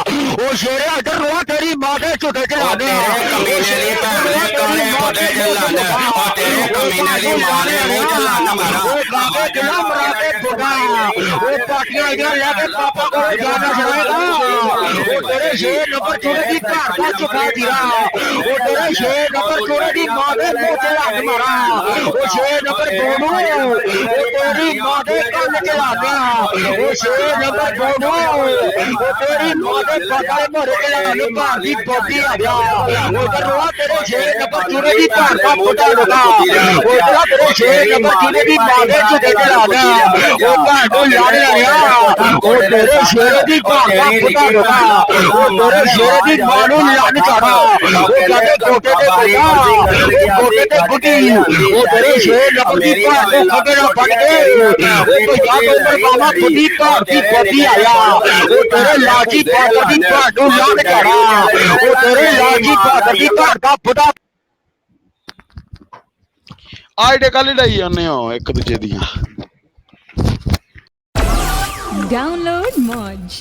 ਉਹ ਸ਼ੇਰੇ ਇੱਧਰ ਰੋਆ ਤੇਰੀ ਮਾਂ ਦੇ ਝੁੱਟੇ ਚੜਾ ਦੇ ਕਮੀਨੇ ਦੀ ਭੈਣ ਦੇ ਕਾਲੇ ਕੋਟੇ ਤੇ ਲੰਨ ਉਹ ਤੇਰੇ ਕਮੀਨੇ ਦੀ ਮਾਂ ਦੇ ਮੂੰਹ ਚ ਲੰਨ ਮਾਰਾਂ ਉਹ ਗਾਵੇ ਕਿਲਾ ਮਰਾ ਕੇ ਬੁੱਢਾ ਉਹ ਪਾਟੀਆਂ ਇਧਰ ਲੈ ਕੇ ਪਾਪਾ ਕੋਲ ਜਾਣਾ ਜਾਏਗਾ ਉਹ ਤੇਰੇ 6 ਨੰਬਰ ਚੋਰੇ ਦੀ ਘਰ ਦਾ ਚੁਕਾ ਦਿਆ ਉਹ ਤੇਰੇ 6 ਨੰਬਰ ਚੋਰੇ ਦੀ ਮਾਂ ਦੇ ਮੂੰਹ ਤੇ ਲੰਨ ਮਾਰਾ ਉਹ 6 ਨੰਬਰ ਦੋਨੋਂ ਉਹ ਤੇਰੀ ਮਾਂ ਦੇ ਕੰਨ ਚ ਲਾ ਗਿਆ ਉਹ 6 ਨੰਬਰ ਦੋਨੋਂ ਉਹ ਤੇਰੀ ਮਾਂ ਦੇ ਪਤਾ ਮਰ ਕੇ ਲੰਨ ਘਰ ਦੀ ਬੋਡੀ ਆ ਗਿਆ ਉਹ ਇਧਰ ਰੋਆ ਤੇਰੇ 6 ਨੰਬਰ ਚੋਰੇ ਦੀ ਘਰ ਦਾ ਬੁੱਢਾ ਲਗਾ ਉਹ ਤੇਰੇ 6 ਨੰਬਰ ਚੋਰੇ ਦੀ ਮਾਂ ਦੇ ਝੁੱਟੇ ਚੜਾ ਗਿਆ ਉਹ ਘਰ ਨੂੰ ਲੜ ਲਿਆ ਉਹ ਤੇਰੇ ਸ਼ੇਰ ਦੀ ਘਰ ਦਾ ਬੁੱਢਾ ਲਗਾ ਉਹ ਤੇਰੇ ਸ਼ੇਰ ਦੀ ਮਾਂ ਨੂੰ ਲੰਨ ਚੜਾ ਉਹ ਕਹਿੰਦੇ ਕੋਟੇ ਤੇ ਬੁੱਢਾ ਕੋਟੇ ਤੇ ਬੁੱਢੀ ਉਹ ਤੇਰੇ ਸ਼ੇਰ ਨੰਬਰ ਦੀ ਘਰ ਨੂੰ ਖੱਬੇ ਨਾਲ ਫੜ ਕੇ ਉਹ ਕੋਈ ਯਾਦ ਉੱਪਰ ਬਾਬਾ ਬੁੱਢੀ ਘਰ ਦੀ ਬੋਡੀ ਆਇਆ ਉਹ ਤੇਰੇ ਲਾਜੀ ਬਾਦਰ ਦੀ ਘਰ ਨੂੰ ਲੰਨ ਚੜਾ ਉਹ ਤੇਰੇ ਲਾਜੀ ਬਾਦਰ ਦੀ ਘਰ ਦਾ ਬੁੱਢਾ ਆਈਡੇ ਕੱਲ ਲੜਾਈ ਜਾਂਦੇ ਹੋ ਇੱਕ ਦੂਜੇ ਦੀਆਂ Download Moj.